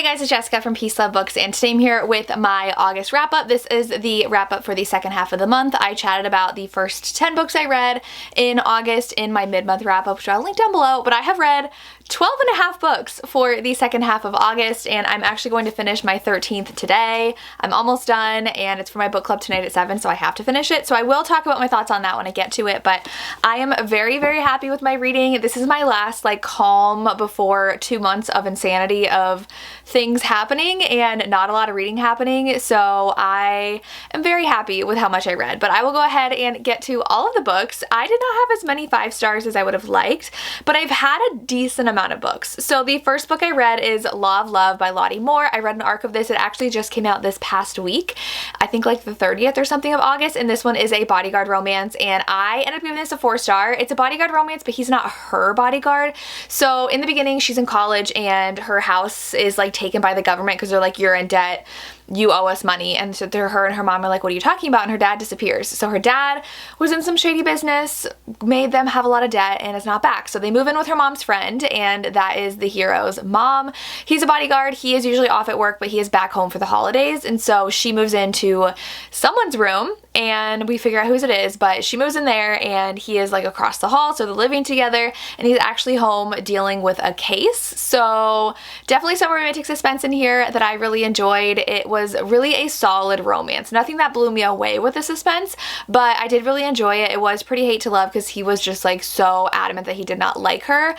Hey guys, it's Jessica from Peace Love Books, and today I'm here with my August wrap-up. This is the wrap-up for the second half of the month. I chatted about the first 10 books I read in August in my mid-month wrap-up, which I'll link down below, but I have read 12 and a half books for the second half of August, and I'm actually going to finish my 13th today. I'm almost done, and it's for my book club tonight at 7, so I have to finish it. So I will talk about my thoughts on that when I get to it, but I am very, very happy with my reading. This is my last calm before 2 months of insanity of things happening and not a lot of reading happening, so I am very happy with how much I read. But I will go ahead and get to all of the books. I did not have as many 5 stars as I would have liked, but I've had a decent amount of books. So the first book I read is Law of Love by Lottie Moore. I read an arc of this. It actually just came out this past week, I think like the 30th or something of August, and this one is a bodyguard romance, and I ended up giving this a 4-star. It's a bodyguard romance, but he's not her bodyguard. So in the beginning, she's in college and her house is taken by the government because they're like, you're in debt, you owe us money. And so her and her mom are like, what are you talking about? And her dad disappears. So her dad was in some shady business, made them have a lot of debt, and is not back. So they move in with her mom's friend, and that is the hero's mom. He's a bodyguard. He is usually off at work, but he is back home for the holidays. And so she moves into someone's room, and we figure out whose it is, but she moves in there and he is across the hall, so they're living together, and he's actually home dealing with a case. So definitely some romantic suspense in here that I really enjoyed. It was really a solid romance. Nothing that blew me away with the suspense, but I did really enjoy it. It was pretty hate to love because he was just so adamant that he did not like her,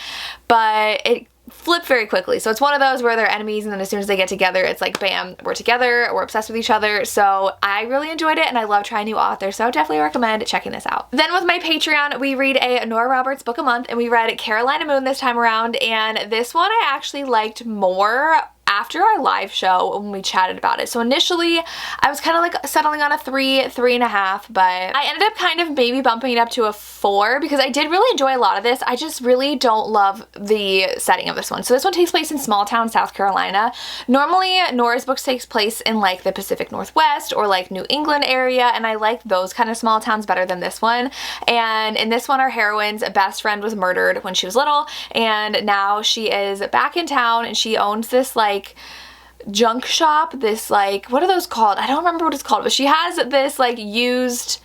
but it flip very quickly. So it's one of those where they're enemies, and then as soon as they get together, it's like, bam, we're together, we're obsessed with each other. So I really enjoyed it, and I love trying new authors, so definitely recommend checking this out. Then with my Patreon, we read a Nora Roberts book a month, and we read Carolina Moon this time around, and this one I actually liked more after our live show when we chatted about it. So initially I was kind of settling on a 3.5, but I ended up kind of maybe bumping it up to a 4 because I did really enjoy a lot of this. I just really don't love the setting of this one. So this one takes place in small town South Carolina. Normally Nora's books takes place in the Pacific Northwest or New England area, and I like those kind of small towns better than this one. And in this one, our heroine's best friend was murdered when she was little, and now she is back in town, and she owns this junk shop, this what are those called? I don't remember what it's called, but she has this used,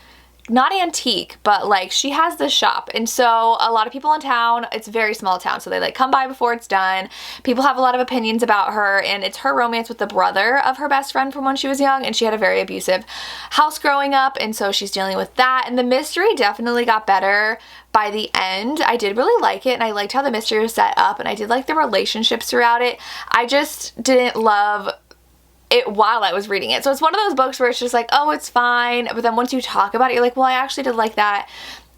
not antique, but she has this shop. And so a lot of people in town, it's a very small town, so they come by before it's done. People have a lot of opinions about her, and it's her romance with the brother of her best friend from when she was young, and she had a very abusive house growing up, and so she's dealing with that. And the mystery definitely got better by the end. I did really like it, and I liked how the mystery was set up, and I did like the relationships throughout it. I just didn't love it while I was reading it. So it's one of those books where it's just oh, it's fine, but then once you talk about it, you're like, well, I actually did like that,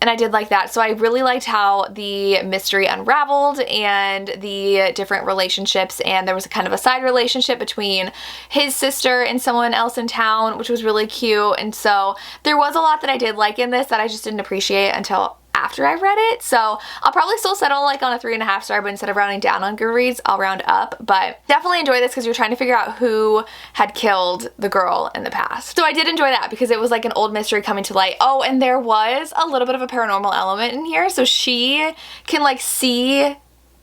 and I did like that. So I really liked how the mystery unraveled and the different relationships, and there was kind of a side relationship between his sister and someone else in town, which was really cute. And so there was a lot that I did like in this that I just didn't appreciate until after I read it. So I'll probably still settle on a 3.5 star, but instead of rounding down on Goodreads, I'll round up. But definitely enjoy this because you're trying to figure out who had killed the girl in the past. So I did enjoy that because it was an old mystery coming to light. Oh, and there was a little bit of a paranormal element in here. So she can see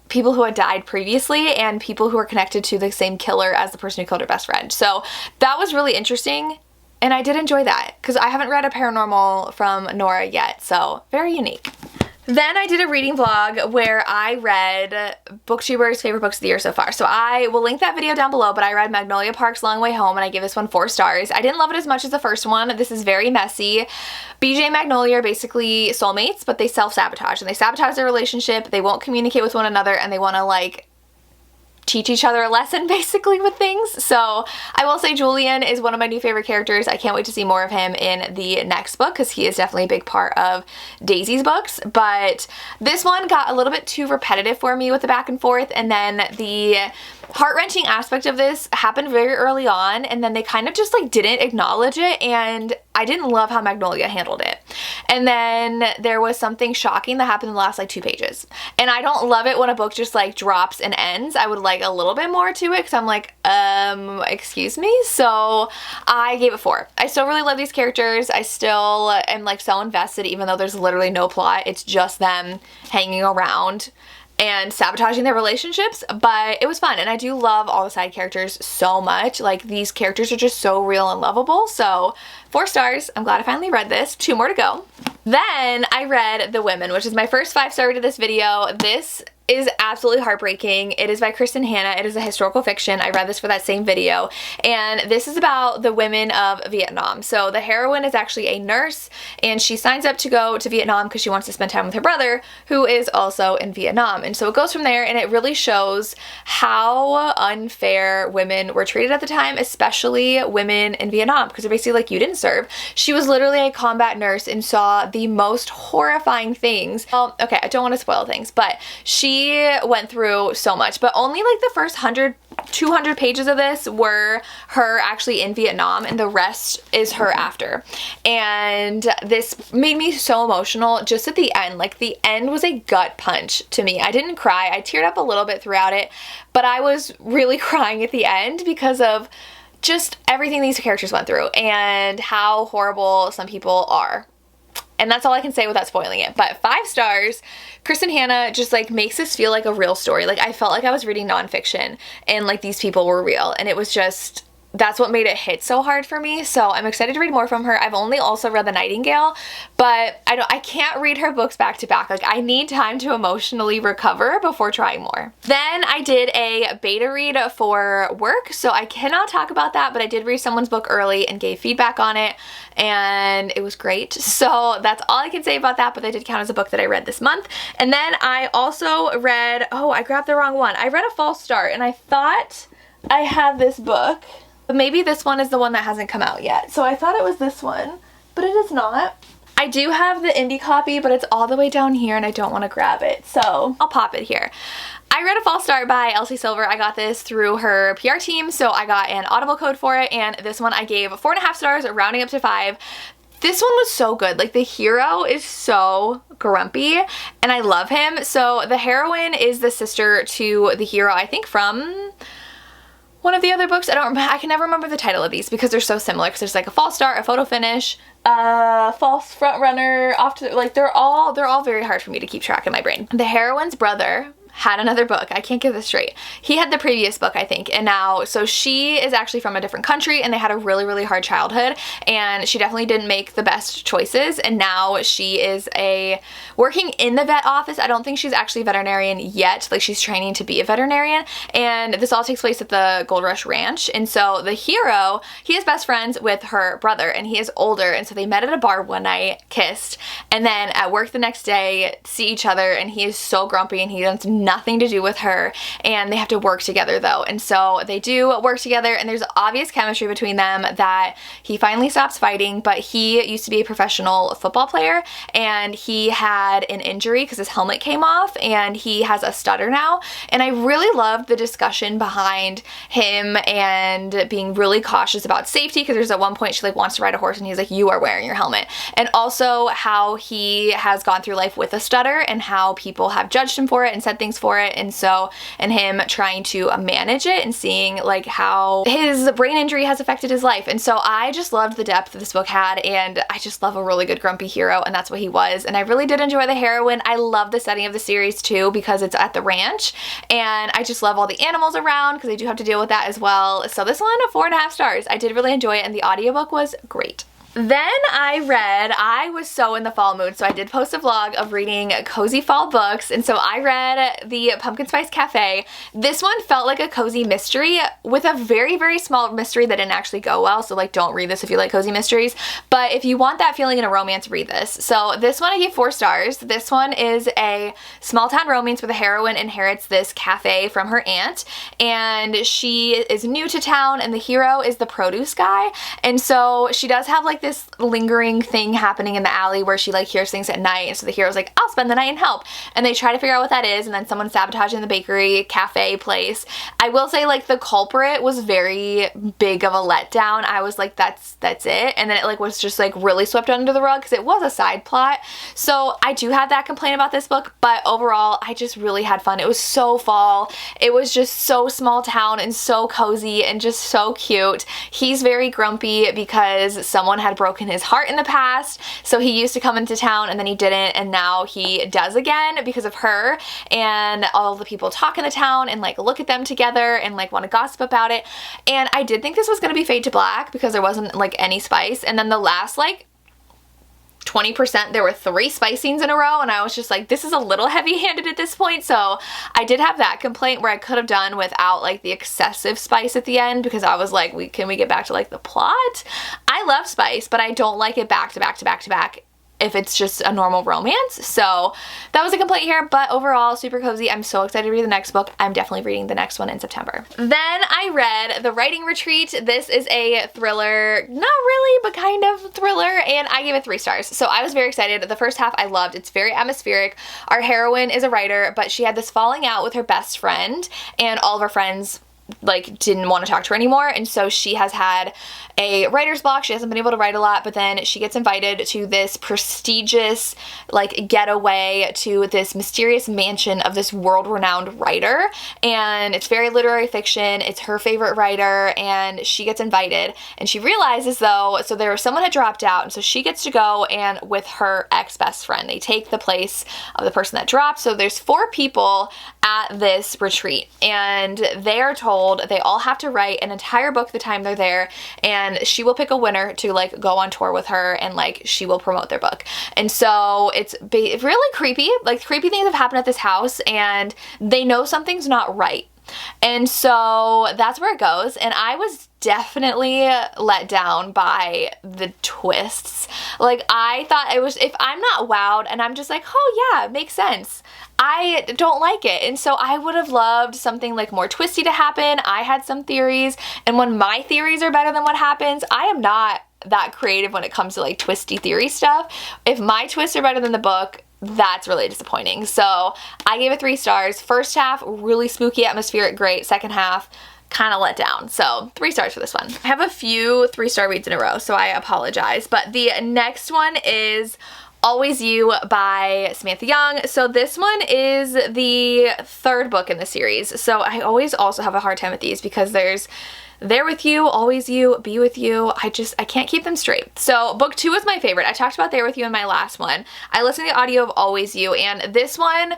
people who had died previously and people who are connected to the same killer as the person who killed her best friend. So that was really interesting. And I did enjoy that because I haven't read a paranormal from Nora yet, so very unique. Then I did a reading vlog where I read BookTuber's favorite books of the year so far. So I will link that video down below, but I read Magnolia Park's Long Way Home, and I gave this one 4 stars. I didn't love it as much as the first one. This is very messy. BJ and Magnolia are basically soulmates, but they self-sabotage, and they sabotage their relationship. They won't communicate with one another, and they want to teach each other a lesson basically with things. So I will say Julian is one of my new favorite characters. I can't wait to see more of him in the next book because he is definitely a big part of Daisy's books. But this one got a little bit too repetitive for me with the back and forth, and then the heart-wrenching aspect of this happened very early on, and then they kind of just didn't acknowledge it, and I didn't love how Magnolia handled it. And then there was something shocking that happened in the last 2 pages. And I don't love it when a book just drops and ends. I would like a little bit more to it because I'm excuse me? So I gave it 4. I still really love these characters. I still am so invested even though there's literally no plot. It's just them hanging around and sabotaging their relationships, but it was fun, and I do love all the side characters so much. Like, these characters are just so real and lovable, so 4 stars. I'm glad I finally read this. 2 more to go. Then I read The Women, which is my first 5-star read of this video. This is absolutely heartbreaking. It is by Kristen Hanna. It is a historical fiction. I read this for that same video, and this is about the women of Vietnam. So the heroine is actually a nurse, and she signs up to go to Vietnam because she wants to spend time with her brother, who is also in Vietnam. And so it goes from there, and it really shows how unfair women were treated at the time, especially women in Vietnam, because they're basically like, you didn't serve. She was literally a combat nurse and saw the most horrifying things. Well, okay, I don't want to spoil things, but she went through so much, but only like the first 200 pages of this were her actually in Vietnam, and the rest is her after. And this made me so emotional just at the end. Like, the end was a gut punch to me. I didn't cry. I teared up a little bit throughout it, but I was really crying at the end because of just everything these characters went through and how horrible some people are. And that's all I can say without spoiling it. But 5 stars. Kristen Hanna just like makes this feel like a real story. Like, I felt like I was reading nonfiction and like these people were real, and it was just, that's what made it hit so hard for me. So I'm excited to read more from her. I've only also read The Nightingale, but I can't read her books back to back. Like, I need time to emotionally recover before trying more. Then I did a beta read for work, so I cannot talk about that, but I did read someone's book early and gave feedback on it, and it was great. So that's all I can say about that, but that did count as a book that I read this month. And then I also read, oh, I grabbed the wrong one. I read A False Start, and I thought I had this book, but maybe this one is the one that hasn't come out yet. So I thought it was this one, but it is not. I do have the indie copy, but it's all the way down here and I don't want to grab it, so I'll pop it here. I read A False Start by Elsie Silver. I got this through her PR team, so I got an Audible code for it, and this one I gave 4.5 stars, rounding up to 5. This one was so good. Like, the hero is so grumpy, and I love him. So the heroine is the sister to the hero, I think from one of the other books. I can never remember the title of these because they're so similar, because there's like a false start, a photo finish, false front runner, off to, like, they're all very hard for me to keep track in my brain. The heroine's brother had another book. I can't get this straight. He had the previous book, I think, and now, so she is actually from a different country, and they had a really, really hard childhood, and she definitely didn't make the best choices, and now she is working in the vet office. I don't think she's actually a veterinarian yet. Like, she's training to be a veterinarian, and this all takes place at the Gold Rush Ranch. And so the hero, he is best friends with her brother, and he is older, and so they met at a bar one night, kissed, and then at work the next day see each other, and he is so grumpy, and he wants nothing to do with her, and they have to work together though. And so they do work together, and there's obvious chemistry between them that he finally stops fighting. But he used to be a professional football player, and he had an injury because his helmet came off, and he has a stutter now. And I really loved the discussion behind him and being really cautious about safety, because there's at one point she like wants to ride a horse and he's like, you are wearing your helmet. And also how he has gone through life with a stutter and how people have judged him for it and said things for it, and him trying to manage it and seeing like how his brain injury has affected his life. And so I just loved the depth that this book had, and I just love a really good grumpy hero, and that's what he was. And I really did enjoy the heroine. I love the setting of the series too, because it's at the ranch, and I just love all the animals around because I do have to deal with that as well. So this one, 4.5 stars. I did really enjoy it, and the audiobook was great. Then I was so in the fall mood, so I did post a vlog of reading cozy fall books, and so I read The Pumpkin Spice Cafe. This one felt like a cozy mystery with a very, very small mystery that didn't actually go well, so like don't read this if you like cozy mysteries, but if you want that feeling in a romance, read this. So this one I gave 4 stars. This one is a small town romance where the heroine inherits this cafe from her aunt, and she is new to town, and the hero is the produce guy, and so she does have like this lingering thing happening in the alley where she like hears things at night, and so the hero's like, I'll spend the night and help, and they try to figure out what that is, and then someone sabotaging the bakery cafe place. I will say like the culprit was very big of a letdown. I was like, that's it, and then it like was just like really swept under the rug because it was a side plot. So I do have that complaint about this book, but overall I just really had fun. It was so fall. It was just so small town and so cozy and just so cute. He's very grumpy because someone had broken his heart in the past. So he used to come into town and then he didn't, and now he does again because of her, and all the people talk in the town and like look at them together and like want to gossip about it. And I did think this was going to be Fade to Black because there wasn't like any spice, and then the last like 20% there were 3 spice scenes in a row, and I was just like, this is a little heavy-handed at this point. So I did have that complaint where I could have done without like the excessive spice at the end, because I was like, can we get back to like the plot? I love spice, but I don't like it back to back to back to back if it's just a normal romance. So that was a complaint here, but overall super cozy. I'm so excited to read the next book. I'm definitely reading the next one in September. Then I read The Writing Retreat. This is a thriller, not really, but kind of thriller, and I gave it 3 stars. So I was very excited. The first half I loved. It's very atmospheric. Our heroine is a writer, but she had this falling out with her best friend, and all of her friends like didn't want to talk to her anymore, and so she has had a writer's block. She hasn't been able to write a lot, but then she gets invited to this prestigious like getaway to this mysterious mansion of this world-renowned writer, and it's very literary fiction. It's her favorite writer, and she gets invited, and she realizes though, so there was someone had dropped out, and so she gets to go, and with her ex-best friend they take the place of the person that dropped. So there's 4 people at this retreat, and they are told they all have to write an entire book the time they're there, and she will pick a winner to like go on tour with her, and like she will promote their book. And so it's really creepy. Like creepy things have happened at this house, and they know something's not right. And so that's where it goes, and I was definitely let down by the twists. Like I thought it was, if I'm not wowed and I'm just like, oh yeah, it makes sense, I don't like it. And so I would have loved something like more twisty to happen. I had some theories, and when my theories are better than what happens, I am not that creative when it comes to like twisty theory stuff. If my twists are better than the book, that's really disappointing. So I gave it 3 stars. First half, really spooky, atmospheric, great. Second half, kind of let down. So 3 stars for this one. I have a few 3-star reads in a row, so I apologize. But the next one is Always You by Samantha Young. So this one is the 3rd book in the series. So I always also have a hard time with these because there's There With You, Always You, Be With You. I can't keep them straight. So book 2 is my favorite. I talked about There With You in my last one. I listened to the audio of Always You, and this one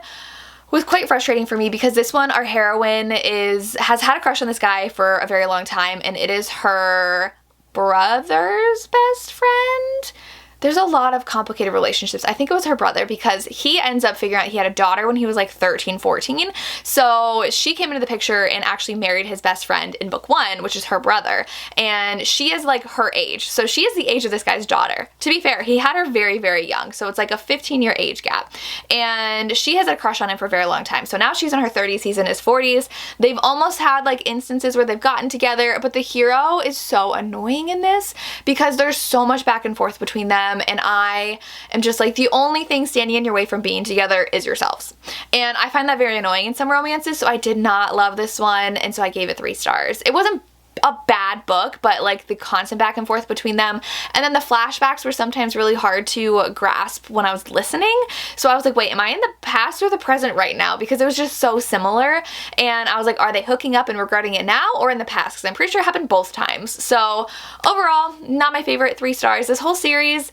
was quite frustrating for me because this one, our heroine has had a crush on this guy for a very long time, and it is her brother's best friend. There's a lot of complicated relationships. I think it was her brother, because he ends up figuring out he had a daughter when he was like 13, 14. So she came into the picture and actually married his best friend in book 1, which is her brother. And she is like her age. So she is the age of this guy's daughter. To be fair, he had her very, very young. So it's like a 15-year age gap. And she has a crush on him for a very long time. So now she's in her 30s, he's in his 40s. They've almost had like instances where they've gotten together, but the hero is so annoying in this because there's so much back and forth between them. And I am just like, the only thing standing in your way from being together is yourselves. And I find that very annoying in some romances, so I did not love this one, and so I gave it 3 stars. It wasn't a bad book, but like the constant back and forth between them, and then the flashbacks were sometimes really hard to grasp when I was listening. So I was like, wait, am I in the past or the present right now? Because it was just so similar, and I was like, are they hooking up and regretting it now or in the past? Because I'm pretty sure it happened both times. So overall, not my favorite. 3 stars. This whole series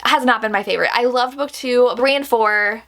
has not been my favorite. I loved book 2, 3, and 4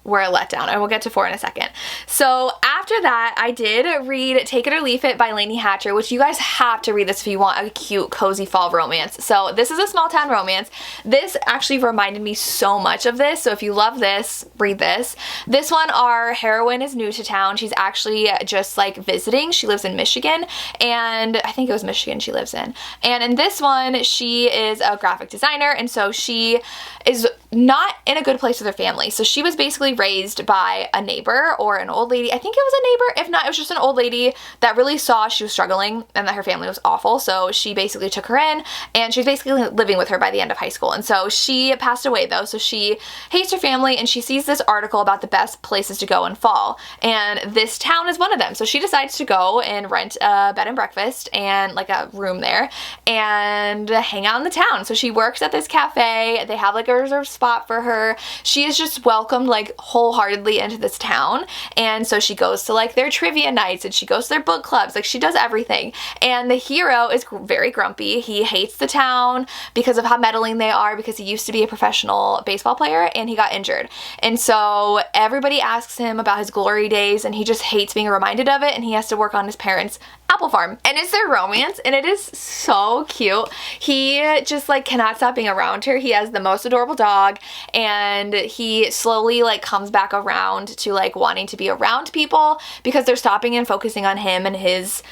were a letdown. I will get to 4 in a second. So after that, I did read Take It or Leave It by Lainey Hatcher, which you guys have to read this if you want a cute, cozy fall romance. So this is a small town romance. This actually reminded me so much of this. So if you love this, read this. This one, our heroine is new to town. She's actually just like visiting. She lives in Michigan, and I think it was Michigan she lives in. And in this one, she is a graphic designer, and so she is not in a good place with her family. So she was basically raised by a neighbor or an old lady. I think it was a neighbor. If not, it was just an old lady that really saw she was struggling and that her family was awful. So she basically took her in, and she's basically living with her by the end of high school. And so she passed away though. So she hates her family, and she sees this article about the best places to go in fall. And this town is one of them. So she decides to go and rent a bed and breakfast and like a room there and hang out in the town. So she works at this cafe. They have like a reserved spot for her. She is just welcomed like wholeheartedly into this town, and so she goes to like their trivia nights and she goes to their book clubs, like she does everything. And the hero is very grumpy. He hates the town because of how meddling they are, because he used to be a professional baseball player and he got injured. And so everybody asks him about his glory days and he just hates being reminded of it, and he has to work on his parents' apple farm. And it's their romance and it is so cute. He just like cannot stop being around her. He has the most adorable dog, and he slowly like comes back around to like wanting to be around people because they're stopping and focusing on him and his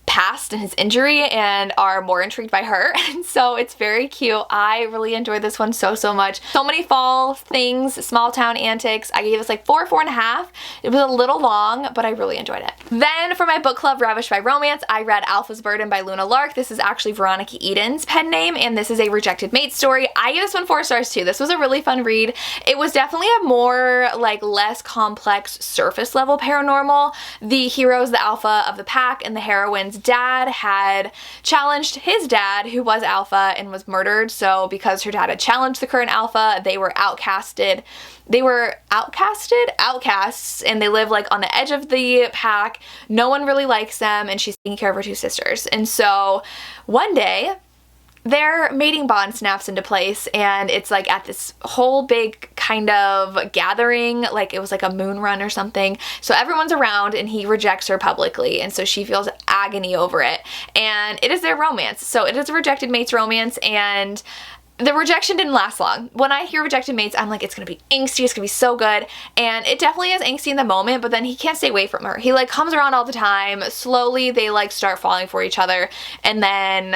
past and his injury and are more intrigued by her. And so it's very cute. I really enjoyed this one so much. So many fall things, small town antics. I gave this like 4.5. It was a little long, but I really enjoyed it. Then for my book club Ravished by Romance, I read Alpha's Burden by Luna Lark. This is actually Veronica Eden's pen name, and this is a rejected mate story. I gave this one 4 stars too. This was a really fun read. It was definitely a more like less complex surface level paranormal. The heroes, the alpha of the pack, and the heroine's dad had challenged his dad, who was alpha and was murdered. So because her dad had challenged the current alpha, they were outcasted. They were outcasts, and they live like on the edge of the pack. No one really likes them, and she's taking care of her 2 sisters. And so one day their mating bond snaps into place, and it's like at this whole big kind of gathering, like it was like a moon run or something. So everyone's around and he rejects her publicly, and so she feels agony over it. And it is their romance. So it is a rejected mate's romance, and the rejection didn't last long. When I hear rejected mates, I'm like, it's gonna be angsty, it's gonna be so good. And it definitely is angsty in the moment, but then he can't stay away from her. He like comes around all the time. Slowly they like start falling for each other, and then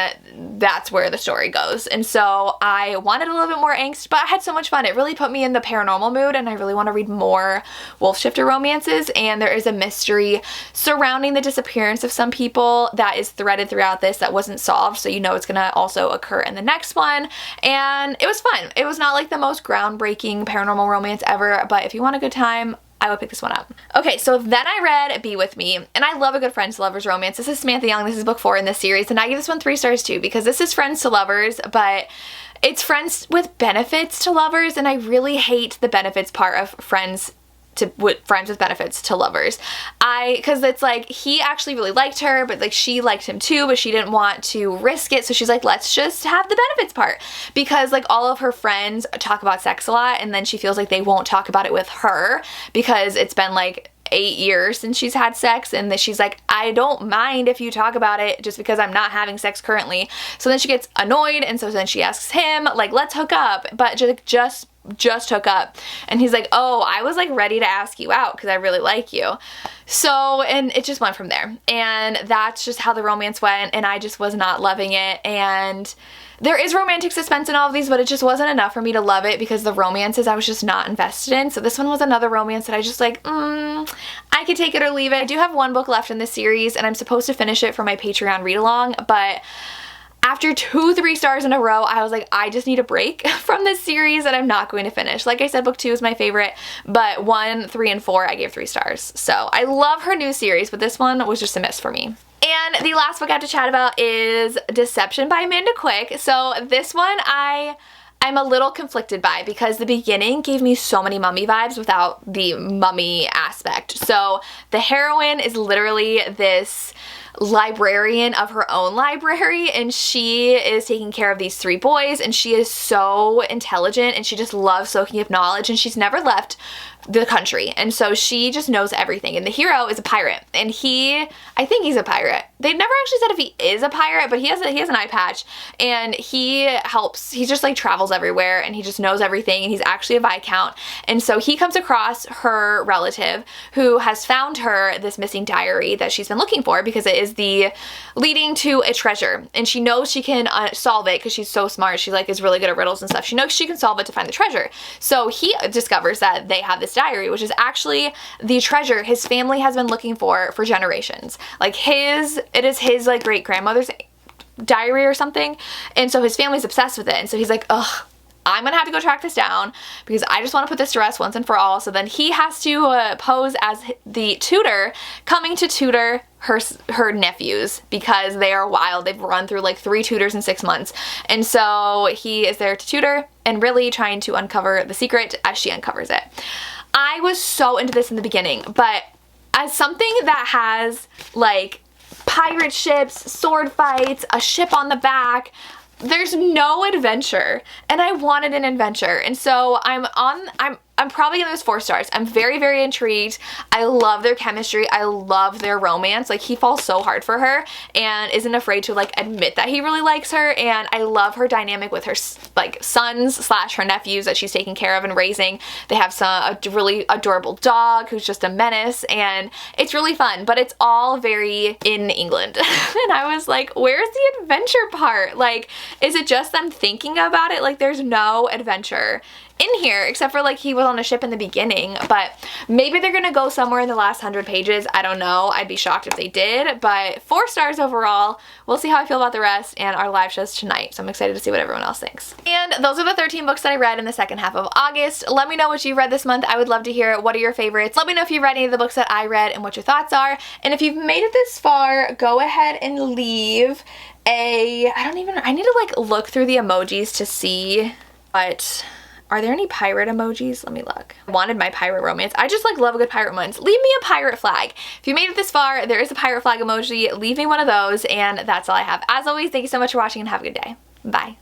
that's where the story goes. And so I wanted a little bit more angst, but I had so much fun. It really put me in the paranormal mood, and I really want to read more wolf shifter romances. And there is a mystery surrounding the disappearance of some people that is threaded throughout this that wasn't solved, so you know it's gonna also occur in the next one. And it was fun. It was not like the most groundbreaking paranormal romance ever, but if you want a good time, I would pick this one up. Okay, so then I read Be With Me, and I love a good friends to lovers romance. This is Samantha Young. This is book 4 in this series, and I give this one 3 stars too, because this is friends to lovers, but it's friends with benefits to lovers, and I really hate the benefits part of friends with benefits to lovers. Because it's like he actually really liked her, but like she liked him too, but she didn't want to risk it, so she's like, let's just have the benefits part, because like all of her friends talk about sex a lot, and then she feels like they won't talk about it with her because it's been like 8 years since she's had sex, and that she's like, I don't mind if you talk about it just because I'm not having sex currently. So then she gets annoyed, and so then she asks him like, let's hook up, but just hook up. And he's like, oh, I was like ready to ask you out because I really like you. So, and it just went from there, and that's just how the romance went, and I just was not loving it. And there is romantic suspense in all of these, but it just wasn't enough for me to love it because the romances I was just not invested in. So this one was another romance that I just like, I could take it or leave it. I do have 1 book left in this series, and I'm supposed to finish it for my Patreon read along, but after 2 3 stars in a row, I was like, I just need a break from this series, and I'm not going to finish. Like I said, book 2 is my favorite, but 1, 3, and 4 I gave 3 stars. So I love her new series, but this one was just a miss for me. And the last book I have to chat about is Deception by Amanda Quick. So this one I'm a little conflicted by, because the beginning gave me so many mummy vibes without the mummy aspect. So the heroine is literally this librarian of her own library, and she is taking care of these 3 boys, and she is so intelligent, and she just loves soaking up knowledge, and she's never left the country, and so she just knows everything. And the hero is a pirate, and I think he's a pirate. They never actually said if he is a pirate, but he has an eye patch, and he just like travels everywhere, and he just knows everything, and he's actually a Viscount. And so he comes across her relative who has found her this missing diary that she's been looking for, because it is the leading to a treasure, and she knows she can solve it because she's so smart. She like is really good at riddles and stuff. She knows she can solve it to find the treasure. So he discovers that they have this diary, which is actually the treasure his family has been looking for generations. Like it is his like great grandmother's diary or something, and so his family's obsessed with it, and so he's like, ugh, I'm gonna have to go track this down because I just want to put this to rest once and for all. So then he has to pose as the tutor coming to tutor her nephews, because they are wild. They've run through like 3 tutors in 6 months, and so he is there to tutor and really trying to uncover the secret as she uncovers it. I was so into this in the beginning, but as something that has like pirate ships, sword fights, a ship on the back, there's no adventure, and I wanted an adventure, and so I'm probably giving this 4 stars. I'm very, very intrigued. I love their chemistry. I love their romance. Like, he falls so hard for her and isn't afraid to like admit that he really likes her, and I love her dynamic with her like sons slash her nephews that she's taking care of and raising. They have a really adorable dog who's just a menace, and it's really fun, but it's all very in England. And I was like, where's the adventure part? Like, is it just them thinking about it? Like, there's no adventure in here except for like he was on a ship in the beginning, but maybe they're gonna go somewhere in the last 100 pages. I don't know. I'd be shocked if they did, but 4 stars overall. We'll see how I feel about the rest and our live shows tonight, so I'm excited to see what everyone else thinks. And those are the 13 books that I read in the second half of August. Let me know what you read this month. I would love to hear what are your favorites. Let me know if you read any of the books that I read and what your thoughts are. And if you've made it this far, go ahead and leave I need to like look through the emojis to see, but are there any pirate emojis? Let me look. I wanted my pirate romance. I just like love a good pirate romance. Leave me a pirate flag. If you made it this far, there is a pirate flag emoji. Leave me one of those, and that's all I have. As always, thank you so much for watching and have a good day. Bye.